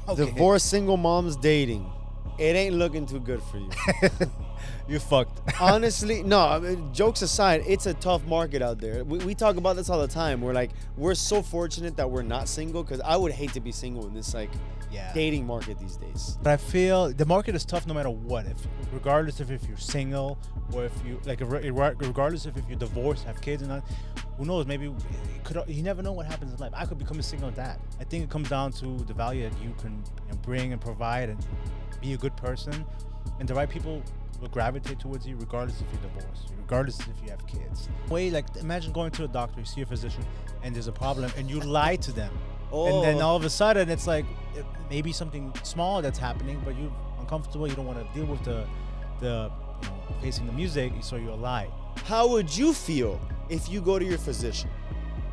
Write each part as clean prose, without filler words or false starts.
Okay. Divorced single moms dating. It ain't looking too good for you. You fucked. Honestly, no, I mean, jokes aside, it's a tough market out there. We talk about this all the time. We're so fortunate that we're not single, because I would hate to be single in this Yeah. dating market these days. But I feel the market is tough no matter what. Regardless of if you're single or if you regardless of if you're divorced, have kids or not. Who knows? Maybe you never know what happens in life. I could become a single dad. I think it comes down to the value that you can bring and provide and be a good person, and the right people will gravitate towards you regardless if you're divorced, regardless if you have kids. Imagine going to a doctor, you see a physician, and there's a problem, and you lie to them. And then all of a sudden, it's like maybe something small that's happening, but you're uncomfortable. You don't want to deal with the facing the music, so you lie. How would you feel if you go to your physician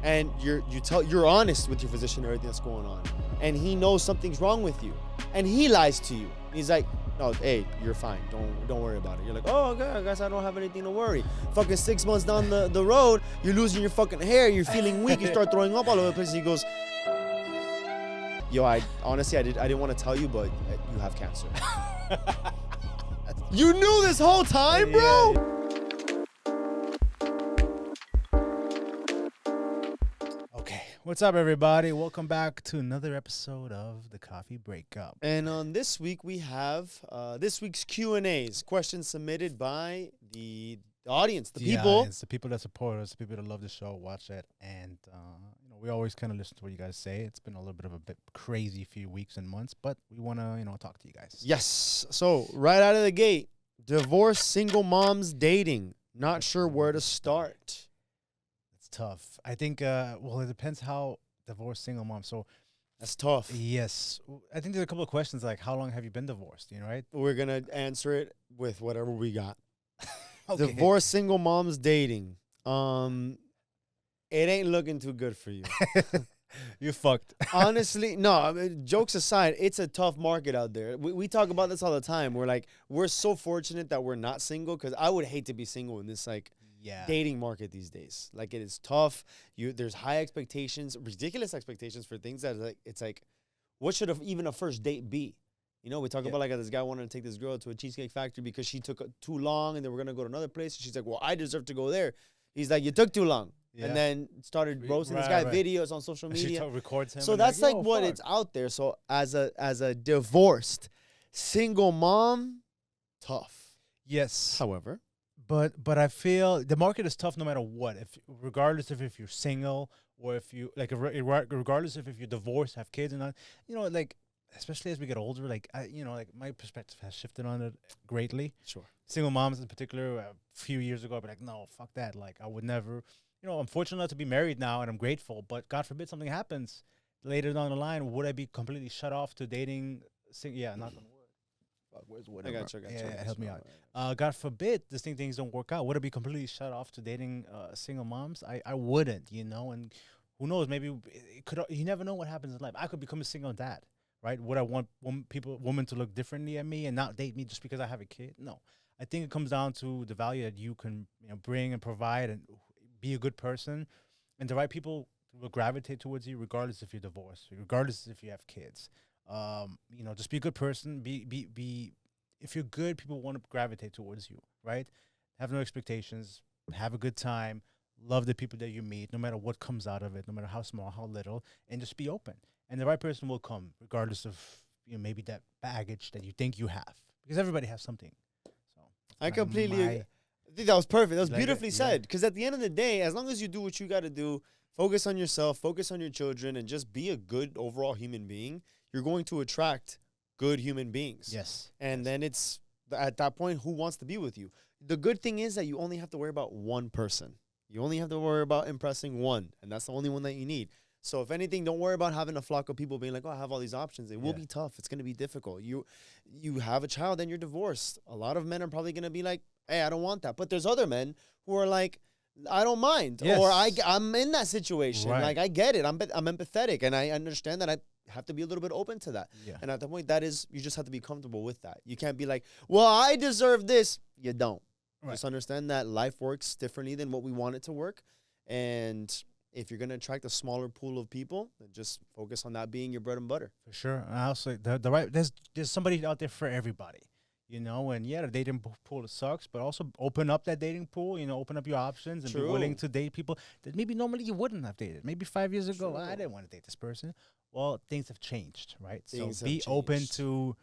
and you're honest with your physician, everything that's going on, and he knows something's wrong with you, and he lies to you? He's like, no, hey, you're fine. Don't worry about it. You're like, oh, okay, I guess I don't have anything to worry. Fucking 6 months down the road, you're losing your fucking hair. You're feeling weak. You start throwing up all over the place. And he goes, yo, I didn't want to tell you, but you have cancer. You knew this whole time, bro. Yeah. Okay, what's up, everybody? Welcome back to another episode of the Coffee Breakup. And on this week, we have this week's Q&As, questions submitted by the audience, the people that support us, the people that love the show, watch it, and we always kind of listen to what you guys say. It's been a little bit of a bit crazy few weeks and months, but we want to talk to you guys. Yes. So right out of the gate, divorced single moms dating. Not sure where to start. It's tough. I think. Well, it depends how divorced single mom. So that's tough. Yes, I think there's a couple of questions like how long have you been divorced? Right? We're gonna answer it with whatever we got. Okay. Divorced single moms dating. It ain't looking too good for you. You fucked. Honestly, no, I mean, jokes aside, it's a tough market out there. We talk about this all the time. We're so fortunate that we're not single, because I would hate to be single in this dating market these days. It is tough. There's high expectations, ridiculous expectations for things that it's like, what should even a first date be? We talk about this guy wanted to take this girl to a cheesecake factory because she took too long, and then we're gonna go to another place. She's like, well, I deserve to go there. He's like, you took too long. Yeah. And then started roasting this guy, videos on social media. She records him. So that's what it's out there. So as a divorced single mom, tough. Yes. However, but I feel the market is tough no matter what. Regardless of if you're single or if you regardless of if you're divorced, have kids or not. Especially as we get older, my perspective has shifted on it greatly. Sure. Single moms in particular, a few years ago, I'd be like, no, fuck that. I would never. I'm fortunate enough to be married now, and I'm grateful. But God forbid something happens later down the line. Would I be completely shut off to dating? Yeah, knock on wood. Fuck, where's wood? I got you. Yeah, help me out. God forbid things don't work out. Would I be completely shut off to dating single moms? I wouldn't, and who knows? Maybe it could. You never know what happens in life. I could become a single dad, right? Would I want women to look differently at me and not date me just because I have a kid? No. I think it comes down to the value that you can bring and provide and be a good person, and the right people will gravitate towards you regardless if you're divorced, regardless if you have kids. Just be a good person. Be if you're good, people want to gravitate towards you, right? Have no expectations, have a good time, love the people that you meet, no matter what comes out of it, no matter how small, how little, and just be open. And the right person will come regardless of maybe that baggage that you think you have, because everybody has something. So I think that was perfect. That was beautifully said. Because at the end of the day, as long as you do what you got to do, focus on yourself, focus on your children, and just be a good overall human being, you're going to attract good human beings. Yes. And then it's, at that point, who wants to be with you? The good thing is that you only have to worry about one person. You only have to worry about impressing one, and that's the only one that you need. So if anything, don't worry about having a flock of people being like, oh, I have all these options. It will be tough. It's going to be difficult. You have a child and you're divorced. A lot of men are probably going to be like, hey, I don't want that. But there's other men who are like, I don't mind. Yes. Or I'm in that situation. Right. I get it. I'm empathetic, and I understand that I have to be a little bit open to that. Yeah. And at the point, you just have to be comfortable with that. You can't be like, well, I deserve this. You don't. Right. Just understand that life works differently than what we want it to work. And if you're gonna attract a smaller pool of people, then just focus on that being your bread and butter. For sure. And I also the right there's somebody out there for everybody. You know, and yeah, the dating pool sucks, but also open up that dating pool. You know, open up your options and be willing to date people that maybe normally you wouldn't have dated. Maybe 5 years ago, I didn't want to date this person. Well, things have changed, right? Things so be open to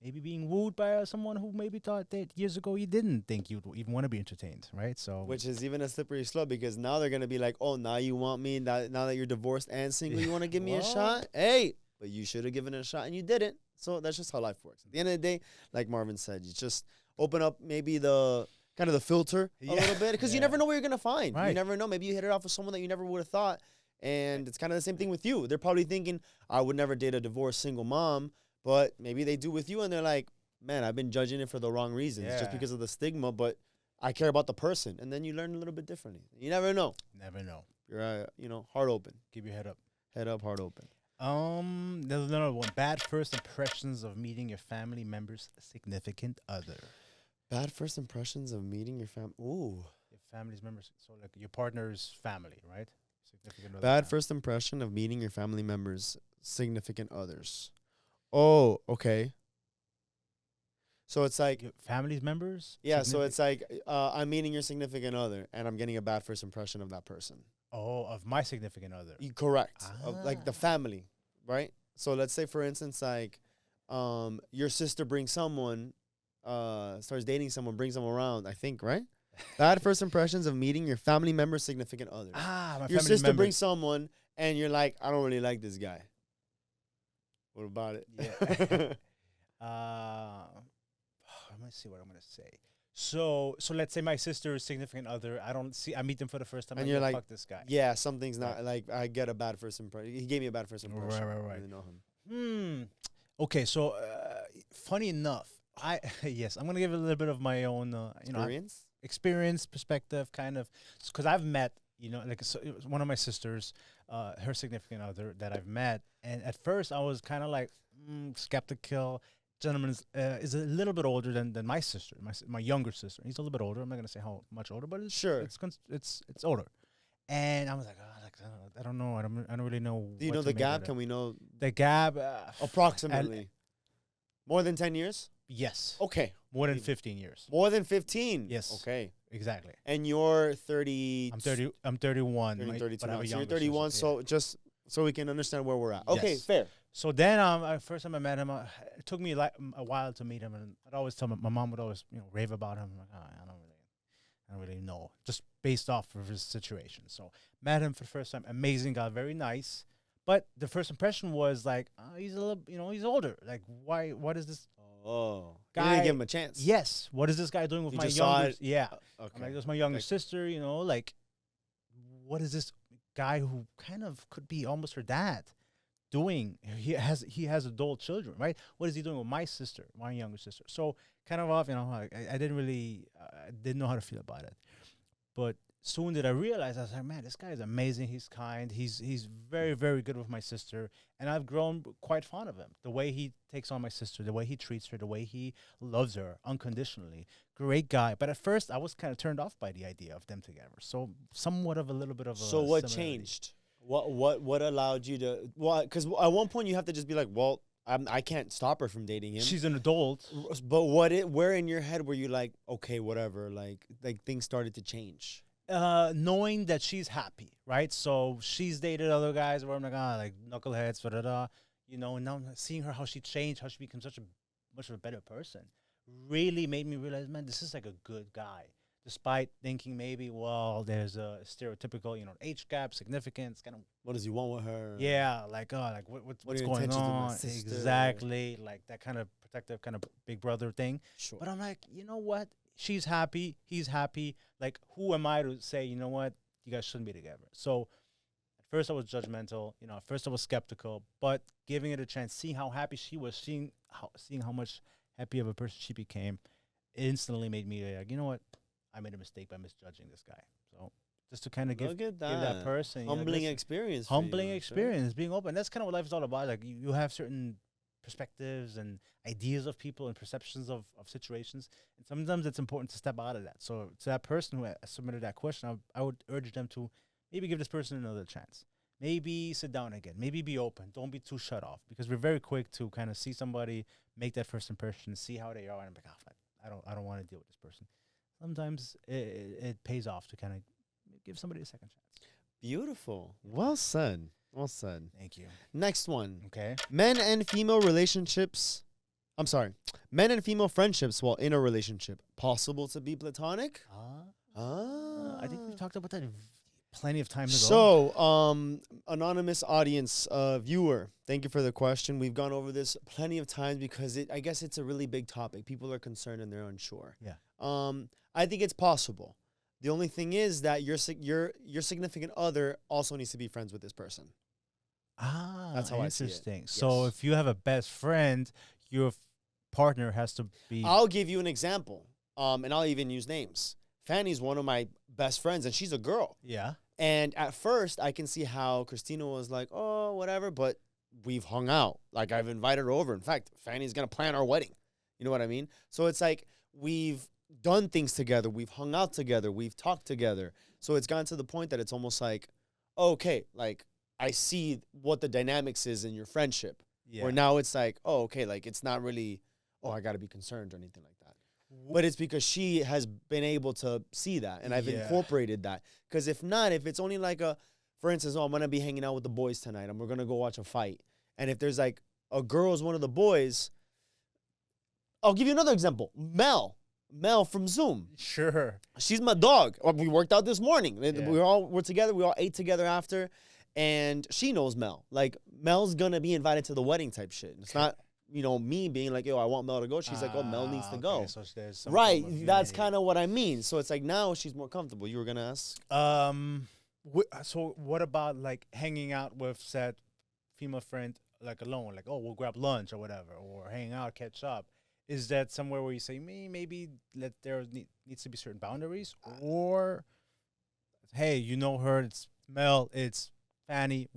maybe being wooed by someone who maybe thought that years ago you didn't think you'd even want to be entertained, right? So which is even a slippery slope because now they're gonna be like, oh, now you want me? Now that you're divorced and single, you want to give me a shot? Hey, but you should have given it a shot and you didn't. So that's just how life works. At the end of the day, like Marvin said, you just open up maybe the kind of the filter a little bit because you never know what you're gonna find. Right. You never know. Maybe you hit it off with someone that you never would have thought. And it's kind of the same thing with you. They're probably thinking, I would never date a divorced single mom, but maybe they do with you and they're like, man, I've been judging it for the wrong reasons just because of the stigma, but I care about the person. And then you learn a little bit differently. You never know. Never know. You're, heart open. Keep your head up. Head up, heart open. There's another one. Bad first impressions of meeting your family member's significant other. Bad first impressions of meeting your family. Ooh. Your family's members. So like your partner's family, right? Significant other. Bad first impression of meeting your family members' significant others. Oh, okay. So it's like your family's members? Yeah, so it's like I'm meeting your significant other and I'm getting a bad first impression of that person. Oh, of my significant other. Correct. Of like the family, right? So let's say, for instance, like your sister brings someone, starts dating someone, brings them around, I think, right? Bad first impressions of meeting your family member's significant others. Your sister brings someone and you're like, I don't really like this guy. What about it? Yeah. Let me see what I'm gonna say. So let's say my sister's significant other. I meet them for the first time. And you're like, fuck this guy. Yeah, something's not like. I get a bad first impression. He gave me a bad first impression. Right. I really know him. Okay, so funny enough, yes, I'm gonna give a little bit of my own, experience, perspective, kind of, because I've met, it was one of my sisters, her significant other that I've met, and at first I was kind of like skeptical. Gentleman is a little bit older than my sister, my younger sister. He's a little bit older. I'm not gonna say how much older, but it's older. And I was like, I don't know. I don't really know. Do you know the gap? Can we know the gap? Approximately. More than 10 years? Yes. Okay. More than 15 years. More than 15? Yes. Okay. Exactly. And you're 30. I'm 31. 32 now. So you're 31. Sister, so just so we can understand where we're at. Okay, yes. fair. So then, first time I met him, it took me a while to meet him, and I'd always tell my mom would always rave about him. I'm like, I don't really know, just based off of his situation. So met him for the first time, amazing guy, very nice. But the first impression was like, he's a little, he's older. Like, why? What is this? Oh, guy? You didn't give him a chance. Yes. What is this guy doing with my younger? Yeah. Okay. I'm like, that's my younger sister. Like, what is this guy who kind of could be almost her dad doing? He has adult children, right? What is he doing with my sister, my younger sister? So kind of off, I didn't really didn't know how to feel about it. But soon did I realize, I was like, man, this guy is amazing. He's kind. He's very, very good with my sister. And I've grown quite fond of him. The way he takes on my sister, the way he treats her, the way he loves her unconditionally. Great guy. But at first, I was kind of turned off by the idea of them together. So somewhat of a little bit of a So what changed? What allowed you to? Well, because at one point you have to just be like, well, I can't stop her from dating him. She's an adult. But where in your head were you like, okay, whatever, like things started to change? Knowing that she's happy, right? So she's dated other guys where I'm like knuckleheads, and now seeing her, how she changed, how she became much of a better person, really made me realize, man, this is like a good guy. Despite thinking maybe, well, there's a stereotypical, age gap, significance, kind of. What does he want with her? Yeah, what's going on? Exactly, like that kind of protective, kind of big brother thing. Sure. But I'm like, you know what? She's happy. He's happy. Like, who am I to say, you know what? You guys shouldn't be together. So at first I was judgmental. At first I was skeptical. But giving it a chance, seeing how happy she was, seeing how much happy of a person she became, instantly made me like, you know what? I made a mistake by misjudging this guy. So just to kind of give that person humbling experience. Humbling experience, being open. That's kind of what life is all about. Like you have certain perspectives and ideas of people and perceptions of situations, and sometimes it's important to step out of that. So to that person who submitted that question, I would urge them to maybe give this person another chance. Maybe sit down again. Maybe be open. Don't be too shut off because we're very quick to kind of see somebody, make that first impression, see how they are, and be like, fuck, I don't want to deal with this person. Sometimes it pays off to kind of give somebody a second chance. Beautiful. Well said. Well said. Thank you. Next one. Okay. Men and female relationships. I'm sorry. Men and female friendships while in a relationship. Possible to be platonic? I think we talked about that plenty of times ago. So, anonymous audience viewer, thank you for the question. We've gone over this plenty of times because I guess it's a really big topic. People are concerned and they're unsure. Yeah. I think it's possible. The only thing is that your significant other also needs to be friends with this person. That's how I see it. interesting. So Yes. if you have a best friend, your partner has to be. I'll give you an example, and I'll even use names. Fanny's one of my best friends, and she's a girl. Yeah. And at first, I can see how Christina was like, oh, whatever, but we've hung out. Like, I've invited her over. In fact, Fanny's going to plan our wedding. You know what I mean? So it's like we've done things together. We've hung out together. We've talked together. So it's gotten to the point that it's almost like, okay, like, I see what the dynamics is in your friendship. Yeah. Where now it's like, oh, okay, like, it's not really, oh, I got to be concerned or anything like that. But it's because she has been able to see that, and I've incorporated that. Because if not, if it's only like for instance, oh, I'm going to be hanging out with the boys tonight, and we're going to go watch a fight. And if there's like a girl's one of the boys, I'll give you another example. Mel from Zoom. Sure. She's my dog. We worked out this morning. Yeah. We're together. We all ate together after. And she knows Mel. Like, Mel's going to be invited to the wedding type shit. It's not, me being like, yo, I want Mel to go. She's like, oh, Mel needs to go. So there's some Right. form of That's unity. kind of what I mean. So it's like now she's more comfortable. You were going to ask? So what about like hanging out with said female friend like alone? Like, oh, we'll grab lunch or whatever, or hang out, catch up. Is that somewhere where you say, maybe there needs to be certain boundaries? Or, hey, you know her, it's Mel, it's Fanny,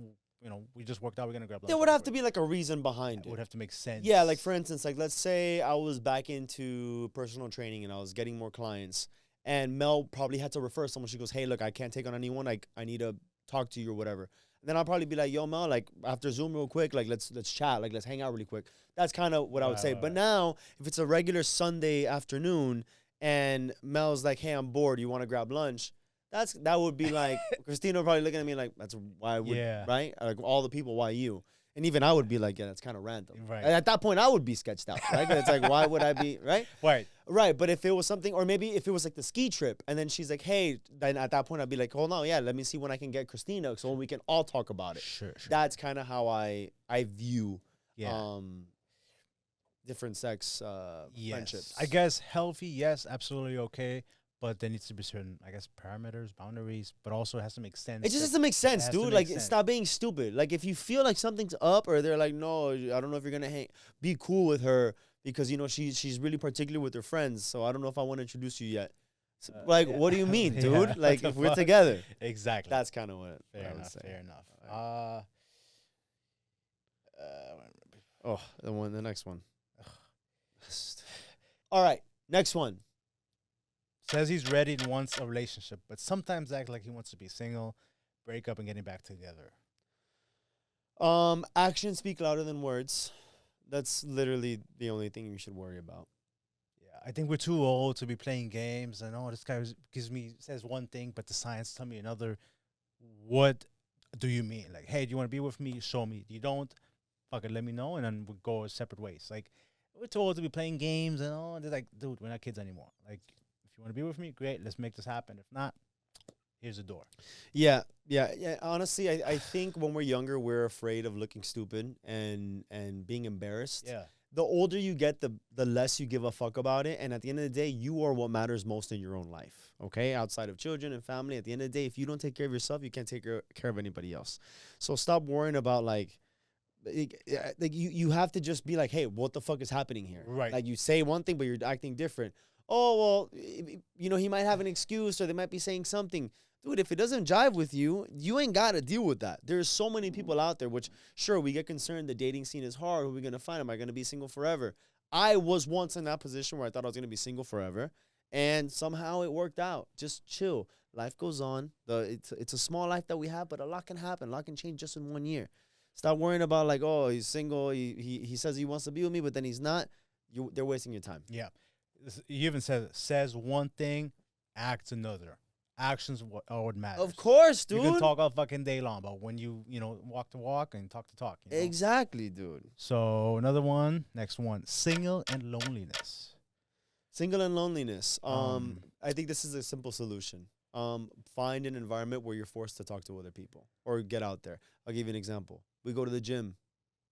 we just worked out, we're going to grab lunch. There would have to be like a reason behind It it. would have to make sense. Yeah, like for instance, like let's say I was back into personal training and I was getting more clients, and Mel probably had to refer someone. She goes, hey, look, I can't take on anyone. Like, I need to talk to you or whatever. And then I'll probably be like, yo, Mel, like after Zoom real quick, like let's chat, like let's hang out really quick. That's kind of what I would say. But now, if it's a regular Sunday afternoon and Mel's like, hey, I'm bored, you want to grab lunch? That would be like, Christina probably looking at me like, that's why I would, right? Like all the people, why you? And even I would be like, yeah, that's kind of random. Right. And at that point, I would be sketched out, right? 'Cause it's like, why would I be, right? Right. Right, but if it was something, or maybe if it was like the ski trip, and then she's like, hey, then at that point, I'd be like, hold on, yeah, let me see when I can get Christina, so we can all talk about it. Sure. That's kind of how I view different sex friendships. I guess healthy, yes, absolutely okay. But there needs to be certain, I guess, parameters, boundaries, but also it has to make sense. It just has to make sense, has to dude. make Like, sense. stop being stupid. Like, if you feel like something's up, or they're like, no, I don't know if you're gonna be cool with her because she's really particular with her friends. So I don't know if I want to introduce you yet. So, what do you mean, dude? Like, if we're together, Exactly. that's kind of what I would say. Fair enough. Oh, the next one. All right, next one. Says he's ready and wants a relationship, but sometimes act like he wants to be single, break up, and getting back together. Actions speak louder than words. That's literally the only thing you should worry about. Yeah, I think we're too old to be playing games. And this guy says one thing, but the signs tell me another. What do you mean? Like, hey, do you want to be with me? Show me. You don't? Fuck it, let me know, and then we go our separate ways. Like, we're too old to be playing games and all. They're like, dude, we're not kids anymore. Like, if you want to be with me, great, let's make this happen. If not, here's the door. Yeah. Honestly, I think when we're younger, we're afraid of looking stupid and being embarrassed. Yeah. The older you get, the less you give a fuck about it. And at the end of the day, you are what matters most in your own life. Okay? Outside of children and family, at the end of the day, if you don't take care of yourself, you can't take care of anybody else. So stop worrying about like you have to just be like, hey, what the fuck is happening here? Right. Like, you say one thing, but you're acting different. Oh, well, he might have an excuse, or they might be saying something. Dude, if it doesn't jive with you, you ain't got to deal with that. There's so many people out there, which, sure, we get concerned the dating scene is hard. Who are we going to find? Am I going to be single forever? I was once in that position where I thought I was going to be single forever. and somehow it worked out. Just chill. Life goes on. It's a small life that we have, but a lot can happen. A lot can change just in 1 year. Stop worrying about like, oh, he's single. He says he wants to be with me, but then he's not. They're wasting your time. Yeah. You even says one thing, acts another. Actions are what matters. Of course, dude. You can talk all fucking day long, but when you walk to walk and talk to talk. Exactly, dude. So another one, next one, single and loneliness. Single and loneliness. I think this is a simple solution. Find an environment where you're forced to talk to other people or get out there. I'll give you an example. We go to the gym,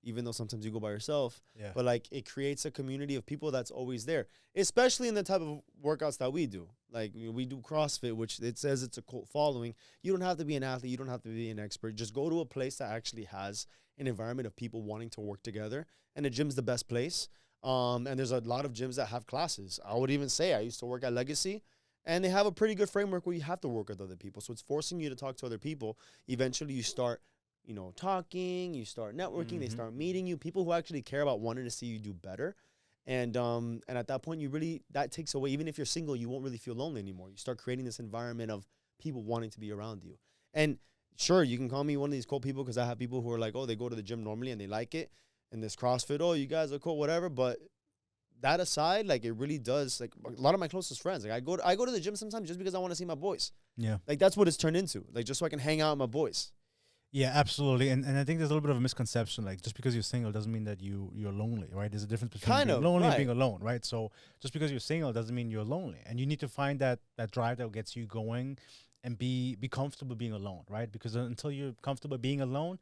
even though sometimes you go by yourself. Yeah. But like it creates a community of people that's always there, especially in the type of workouts that we do. Like we do CrossFit, which it says it's a cult following. You don't have to be an athlete. You don't have to be an expert. Just go to a place that actually has an environment of people wanting to work together. And the gym's the best place. And there's a lot of gyms that have classes. I would even say I used to work at Legacy, and they have a pretty good framework where you have to work with other people. So it's forcing you to talk to other people. Eventually you start, talking, you start networking, they start meeting you, people who actually care about wanting to see you do better. And at that point, that takes away, even if you're single, you won't really feel lonely anymore. You start creating this environment of people wanting to be around you. And sure, you can call me one of these cool people because I have people who are like, oh, they go to the gym normally and they like it. And this CrossFit, oh, you guys are cool, whatever. But that aside, like it really does, like a lot of my closest friends, like I go to the gym sometimes just because I want to see my boys. Yeah. Like that's what it's turned into, like just so I can hang out with my boys. Yeah, absolutely. And I think there's a little bit of a misconception. Like just because you're single doesn't mean that you're lonely, right? There's a difference between being lonely and being alone, right? So just because you're single doesn't mean you're lonely. And you need to find that drive that gets you going and be comfortable being alone, right? Because until you're comfortable being alone,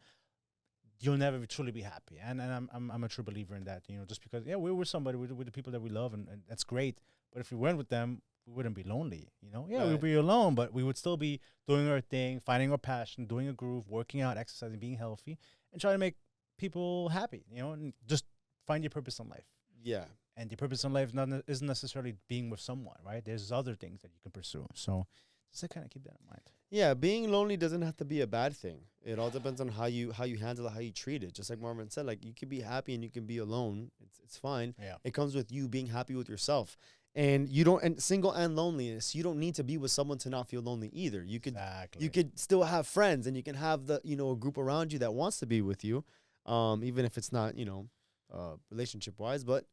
you'll never truly be happy. And I'm a true believer in that. Just because we're with somebody, with the people that we love, and that's great. But if we weren't with them, we wouldn't be lonely, Right. We'd be alone, but we would still be doing our thing, finding our passion, doing a groove, working out, exercising, being healthy, and trying to make people happy, and just find your purpose in life. Yeah. And your purpose in life isn't necessarily being with someone, right? There's other things that you can pursue. So just to kind of keep that in mind. Yeah, being lonely doesn't have to be a bad thing. It all depends on how you handle it, how you treat it. Just like Marvin said, like you can be happy and you can be alone. It's fine. Yeah. It comes with you being happy with yourself. And and single and loneliness, you don't need to be with someone to not feel lonely either. You could still have friends, and you can have a group around you that wants to be with you, even if it's not relationship wise. But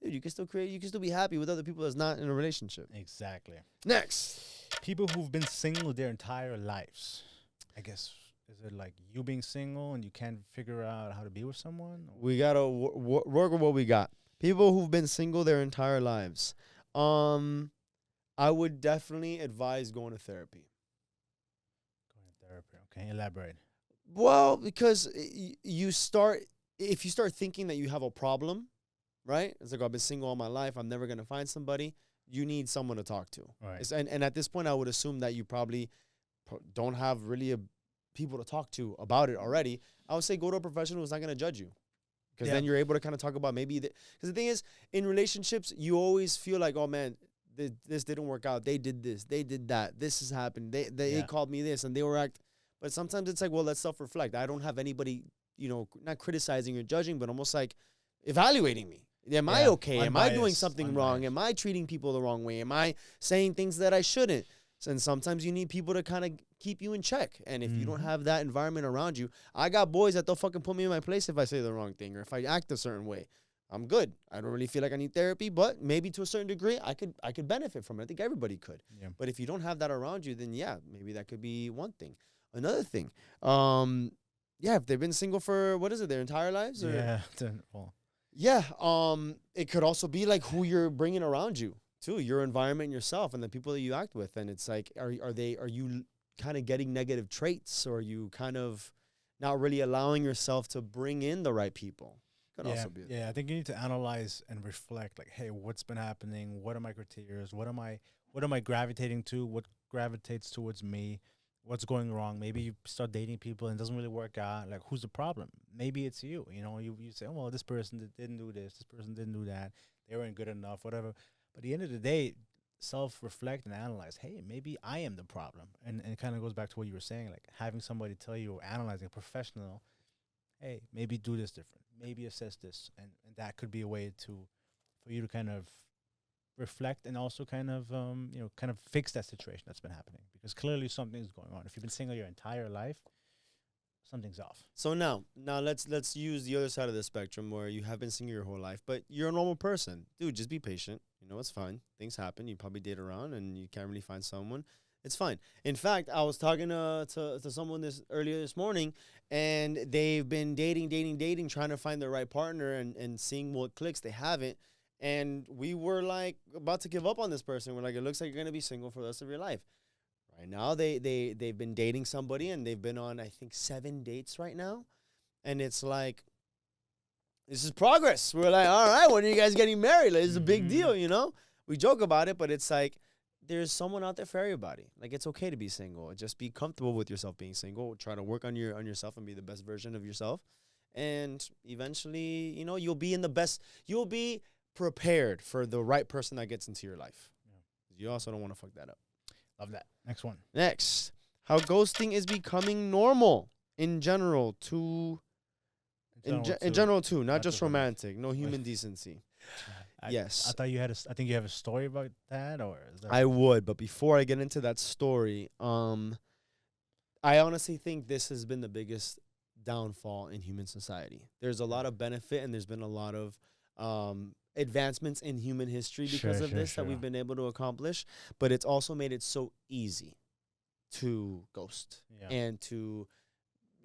dude, you can still be happy with other people that's not in a relationship. Exactly. Next, people who've been single their entire lives. I guess, is it like you being single and you can't figure out how to be with someone? we gotta work with what we got. People who've been single their entire lives. I would definitely advise going to therapy. Going to therapy. Okay, elaborate. Well, because if you start thinking that you have a problem, right? It's like, I've been single all my life, I'm never gonna find somebody. You need someone to talk to. Right. And at this point, I would assume that you probably don't have really people to talk to about it already. I would say go to a professional who's not gonna judge you. Because then you're able to kind of talk about because the thing is, in relationships, you always feel like, oh man, this didn't work out. They did this, they did that. This has happened. They called me this, and they were But sometimes it's like, well, let's self-reflect. I don't have anybody, not criticizing or judging, but almost like evaluating me. Am I okay? Am I doing something wrong? Am I treating people the wrong way? Am I saying things that I shouldn't? And sometimes you need people to kind of keep you in check. And if you don't have that environment around you, I got boys that they'll fucking put me in my place if I say the wrong thing or if I act a certain way. I'm good. I don't really feel like I need therapy, but maybe to a certain degree, I could benefit from it. I think everybody could. Yeah. But if you don't have that around you, then maybe that could be one thing. Another thing, if they've been single for, their entire lives? Or? Yeah. It could also be like who you're bringing around you too, your environment and yourself and the people that you act with. And it's like, are you kind of getting negative traits, or are you kind of not really allowing yourself to bring in the right people? Could also be. Yeah, I think you need to analyze and reflect, like, hey, what's been happening? What are my criteria? What am I gravitating to? What gravitates towards me? What's going wrong? Maybe you start dating people and it doesn't really work out. Like, who's the problem? Maybe it's you. You say, oh, well, this person didn't do this person didn't do that, they weren't good enough, whatever. But at the end of the day, self-reflect and analyze, hey, maybe I am the problem. And it kind of goes back to what you were saying, like having somebody tell you, or analyzing, a professional, hey, maybe do this different, maybe assess this. And that could be a way for you to kind of reflect and also kind of kind of fix that situation that's been happening, because clearly something's going on. If you've been single your entire life, something's off. So now let's use the other side of the spectrum where you have been single your whole life, but you're a normal person. Dude, just be patient. You know, it's fine. Things happen. You probably date around and you can't really find someone. It's fine. In fact, I was talking to someone earlier this morning, and they've been dating, trying to find the right partner and seeing what clicks. They haven't. And we were like about to give up on this person. We're like, it looks like you're gonna be single for the rest of your life. Right now, they've been dating somebody, and they've been on, I think, 7 dates right now. And it's like, this is progress. We're like, all right, when are you guys getting married? Like, it's a big deal, you know? We joke about it, but it's like, there's someone out there for everybody. Like, it's okay to be single. Just be comfortable with yourself being single. Try to work on yourself and be the best version of yourself. And eventually, you know, you'll be prepared for the right person that gets into your life. Yeah. You also don't want to fuck that up. Love that. Next one. Next, how ghosting is becoming normal in general in general too, not just romantic. No human decency. Yes. I thought I think you have a story about that, or is that I would, but before I get into that story, I honestly think this has been the biggest downfall in human society. There's a lot of benefit, and there's been a lot of advancements in human history because of this that we've been able to accomplish, but it's also made it so easy to ghost and to,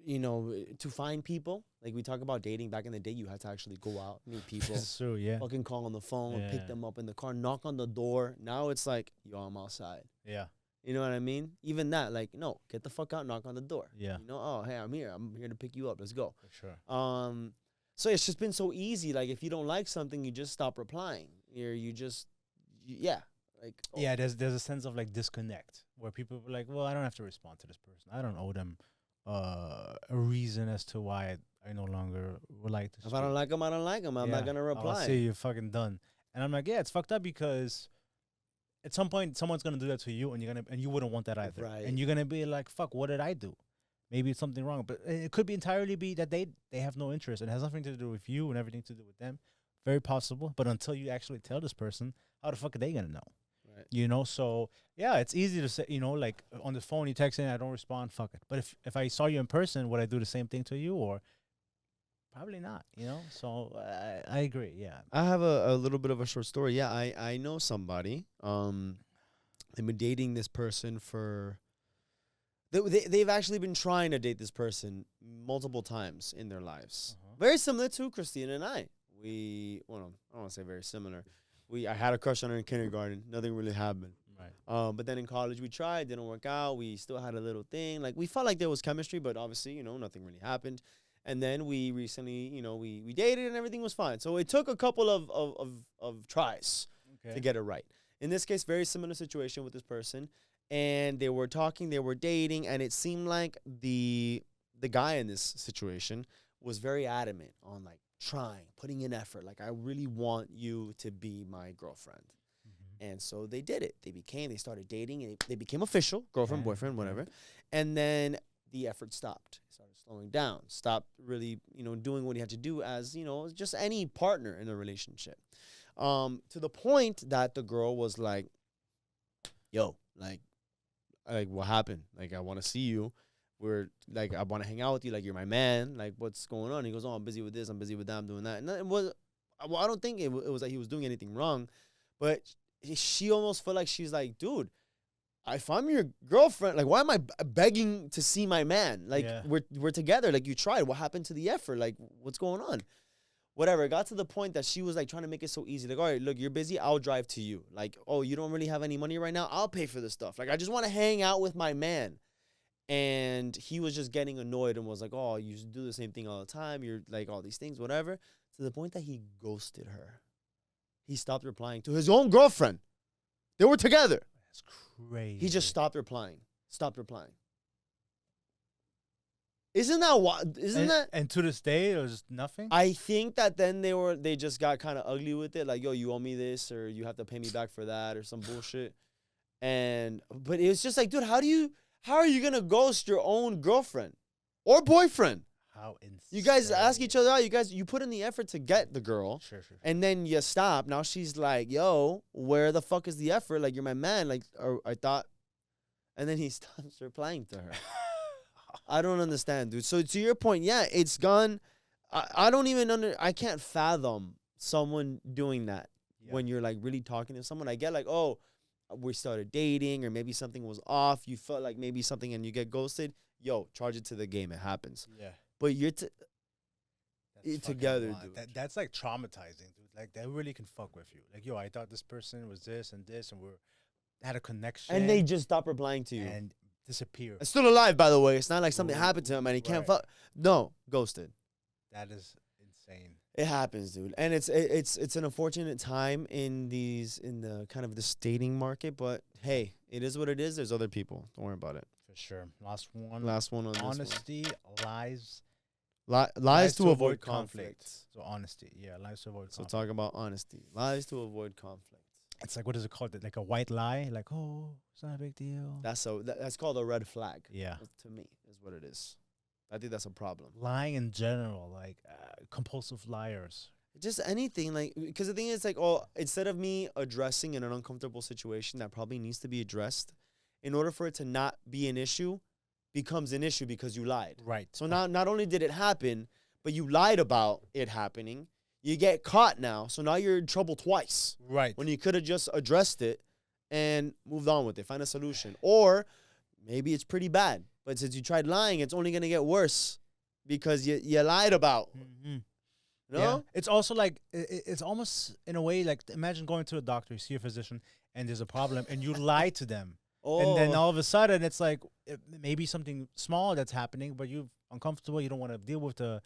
you know, to find people. Like, we talk about dating. Back in the day, you had to actually go out, meet people. That's true, yeah. Fucking call on the phone, pick them up in the car, knock on the door. Now it's like, yo, I'm outside. Yeah. You know what I mean? Even that, like, no, get the fuck out, knock on the door. Yeah. You know, oh, hey, I'm here to pick you up. Let's go. For sure. So it's just been so easy. Like, if you don't like something, you just stop replying. There's a sense of like disconnect where people are like, well, I don't have to respond to this person. I don't owe them a reason as to why I no longer would like to speak. If I don't like them, I don't like them. I'm not gonna reply. I'll say you're fucking done. And I'm like, yeah, it's fucked up, because at some point someone's gonna do that to you, and you wouldn't want that either. Right. And you're gonna be like, fuck, what did I do? Maybe it's something wrong, but it could be entirely be that they have no interest. It has nothing to do with you and everything to do with them. Very possible. But until you actually tell this person, how the fuck are they gonna know? Right. You know, so yeah, it's easy to say, you know, like on the phone you text in, I don't respond, fuck it. But if I saw you in person, would I do the same thing to you? Or probably not, you know? So I agree, yeah. I have a little bit of a short story. Yeah, I know somebody. They've been dating this person for they've actually been trying to date this person multiple times in their lives. Very similar to Christina and I. I don't want to say very similar. I had a crush on her in kindergarten. Nothing really happened. Right. But then in college we tried, didn't work out. We still had a little thing. Like, we felt like there was chemistry, but obviously, you know, nothing really happened. And then we recently, you know, we dated and everything was fine. So it took a couple of tries to get it right. In this case, very similar situation with this person. And they were talking, they were dating, and it seemed like the guy in this situation was very adamant on, like, trying, putting in effort. Like, I really want you to be my girlfriend. Mm-hmm. And so they did it. They started dating, and they became official, girlfriend, boyfriend, whatever. And then the effort stopped. It started slowing down, stopped really, you know, doing what he had to do as, you know, just any partner in a relationship. To the point that the girl was like, yo, like, what happened? Like, I want to see you. We're like, I want to hang out with you. Like, you're my man. Like, what's going on? He goes, oh, I'm busy with this. I'm busy with that. I'm doing that. And it was, well, I don't think it was like he was doing anything wrong, but she almost felt like she's like, dude, if I'm your girlfriend, like, why am I begging to see my man? Like, we're together. Like, you tried. What happened to the effort? Like, what's going on? Whatever. It got to the point that she was like trying to make it so easy. Like, all right, look, you're busy. I'll drive to you. Like, oh, you don't really have any money right now? I'll pay for this stuff. Like, I just want to hang out with my man. And he was just getting annoyed and was like, oh, you do the same thing all the time. You're like all these things, whatever. To the point that he ghosted her. He stopped replying to his own girlfriend. They were together. That's crazy. He just stopped replying. Isn't that what? And to this day, it was nothing. I think that then they just got kind of ugly with it. Like, yo, you owe me this, or you have to pay me back for that, or some bullshit. But it was just like, dude, how are you gonna ghost your own girlfriend or boyfriend? How insane. You guys ask each other out. You put in the effort to get the girl. Sure. And then you stop. Now she's like, yo, where the fuck is the effort? Like, you're my man. Like, or I thought. And then he stops replying to her. I don't understand, dude. So to your point, yeah, it's gone. I don't even I can't fathom someone doing that when you're like really talking to someone. I get like, oh, we started dating or maybe something was off. You felt like maybe something and you get ghosted. Yo, charge it to the game. It happens. Yeah. But you're together, wild. dude. That's like traumatizing, dude. Like that really can fuck with you. Like, yo, I thought this person was this, and had a connection, And they just stop replying to you and disappear. It's still alive, by the way. It's not like something happened to him and he can't fuck. No, ghosted. That is insane. It happens, dude. And it's an unfortunate time in the kind of this dating market. But hey, it is what it is. There's other people. Don't worry about it. For sure. Last one on this honesty, lies. Lies to avoid conflict. So honesty, yeah, lies to avoid conflict. So talk about honesty. Lies to avoid conflict. It's like, what is it called? Like a white lie? Like, oh, it's not a big deal. That's called a red flag. Yeah. To me, is what it is. I think that's a problem. Lying in general, like compulsive liars. Just anything, like, because the thing is, like, oh, instead of me addressing in an uncomfortable situation that probably needs to be addressed, in order for it to not be an issue, becomes an issue because you lied. Right. So now, not only did it happen, but you lied about it happening. You get caught now, so now you're in trouble twice. Right. When you could have just addressed it and moved on with it, find a solution. Or maybe it's pretty bad, but since you tried lying, it's only gonna get worse because you lied about. Mm-hmm. No? Yeah. It's also like, it's almost in a way like, imagine going to a doctor, you see a physician, and there's a problem, and you lie to them. Oh. And then all of a sudden, it's like maybe something small that's happening, but you're uncomfortable. You don't want to deal with the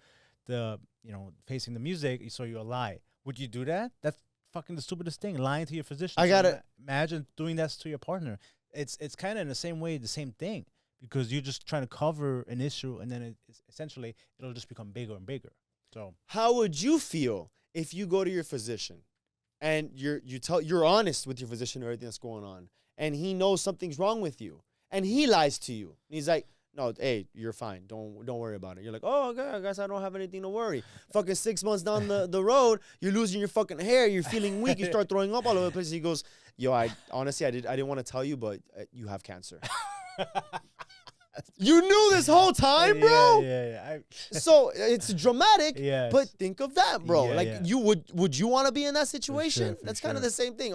facing the music, so you lie. Would you do that? That's fucking the stupidest thing. Lying to your physician. I got it. Imagine doing that to your partner. It's kind of in the same way, the same thing, because you're just trying to cover an issue, and then essentially it'll just become bigger and bigger. So how would you feel if you go to your physician and you're honest with your physician or everything that's going on, and he knows something's wrong with you, and he lies to you, and he's like, no, hey, you're fine. Don't worry about it. You're like, oh, okay, I guess I don't have anything to worry. Fucking 6 months down the road, you're losing your fucking hair. You're feeling weak. You start throwing up all over the place. He goes, yo, I didn't want to tell you, but you have cancer. You knew this whole time, bro. Yeah. So it's dramatic, Yes. but think of that, bro. Yeah. You would you want to be in that situation? For That's kind of the same thing.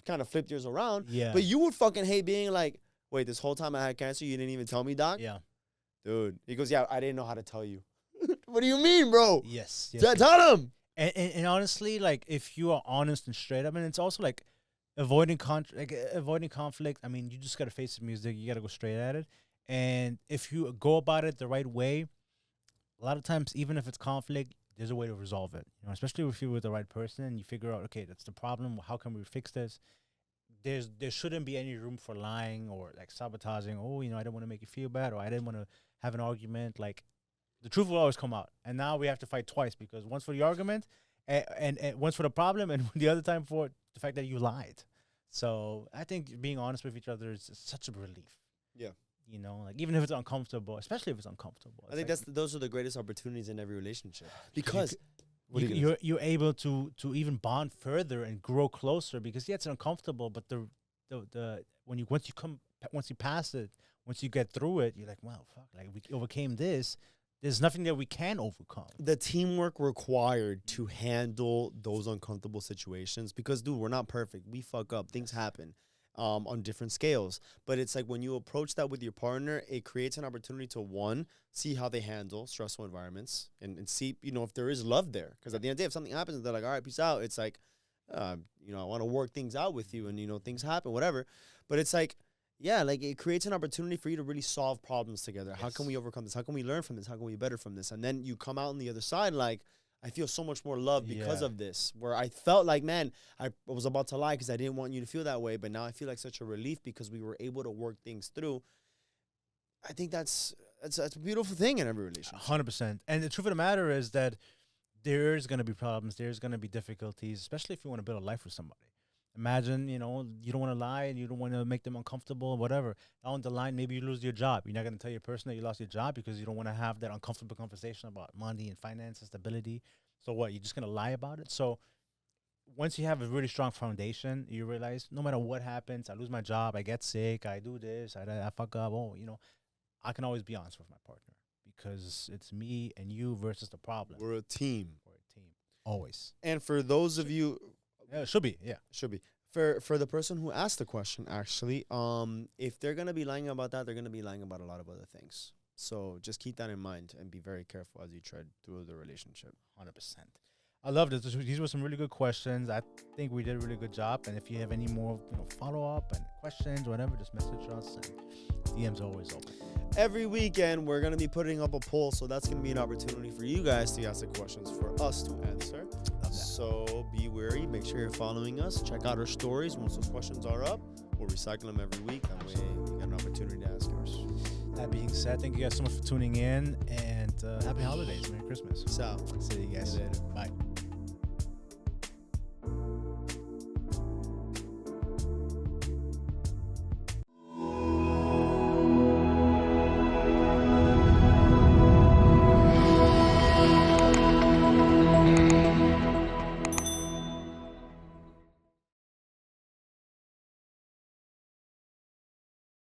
Kind of flipped yours around. Yeah. But you would fucking hate being like, wait, this whole time I had cancer, you didn't even tell me, doc? Yeah. Dude. He goes, yeah, I didn't know how to tell you. What do you mean, bro? Yes. Tell him. And honestly, like, if you are honest and straight up, and it's also like avoiding conflict. I mean, you just gotta face the music. You gotta go straight at it. And if you go about it the right way, a lot of times, even if it's conflict, there's a way to resolve it. You know, especially if you're with the right person and you figure out, okay, that's the problem. How can we fix this? There shouldn't be any room for lying or like sabotaging. Oh, I didn't want to make you feel bad, or I didn't want to have an argument. Like, the truth will always come out. And now we have to fight twice, because once for the argument and once for the problem, and the other time for the fact that you lied. So I think being honest with each other is such a relief. Yeah. Like, even if it's uncomfortable, especially if it's uncomfortable. I think those are the greatest opportunities in every relationship, because you're able to even bond further and grow closer, because it's uncomfortable, but once you pass it, once you get through it, you're like, wow, fuck, like, we overcame this. There's nothing that we can overcome. The teamwork required to handle those uncomfortable situations, because, dude, we're not perfect. We fuck up. Things happen. On different scales. But it's like, when you approach that with your partner, it creates an opportunity to, one, see how they handle stressful environments, and see, if there is love there. Because at the end of the day, if something happens, they're like, all right, peace out. It's like, I want to work things out with you, and, things happen, whatever. But it's like, yeah, like, it creates an opportunity for you to really solve problems together. Yes. How can we overcome this? How can we learn from this? How can we be better from this? And then you come out on the other side like, I feel so much more love because of this, where I felt like, man, I was about to lie because I didn't want you to feel that way. But now I feel like such a relief because we were able to work things through. I think that's a beautiful thing in every relationship. 100%. And the truth of the matter is that there's going to be problems. There's going to be difficulties, especially if you want to build a life with somebody. Imagine, you know, you don't want to lie and you don't want to make them uncomfortable, whatever. Down the line, maybe you lose your job. You're not going to tell your person that you lost your job because you don't want to have that uncomfortable conversation about money and finance and stability. So what? You're just going to lie about it? So once you have a really strong foundation, you realize no matter what happens, I lose my job, I get sick, I do this, I fuck up. Oh, you know, I can always be honest with my partner because it's me and you versus the problem. We're a team. We're a team. Always. And for those of you, Yeah, it should be. Yeah. should be for the person who asked the question, actually, if they're gonna be lying about that, they're gonna be lying about a lot of other things. So just keep that in mind and be very careful as you tread through the relationship. 100%. I love this. These were some really good questions. I think we did a really good job. And if you have any more, you know, follow up and questions, whatever, just message us. And DM's always open. Every weekend, we're going to be putting up a poll, so that's going to be an opportunity for you guys to ask the questions for us to answer. Love that. So be wary. Make sure you're following us. Check out our stories. Once those questions are up, we'll recycle them every week. That way, you get an opportunity to ask yours. That being said, thank you guys so much for tuning in. And happy holidays. Merry Christmas. So, See you guys. later. Bye.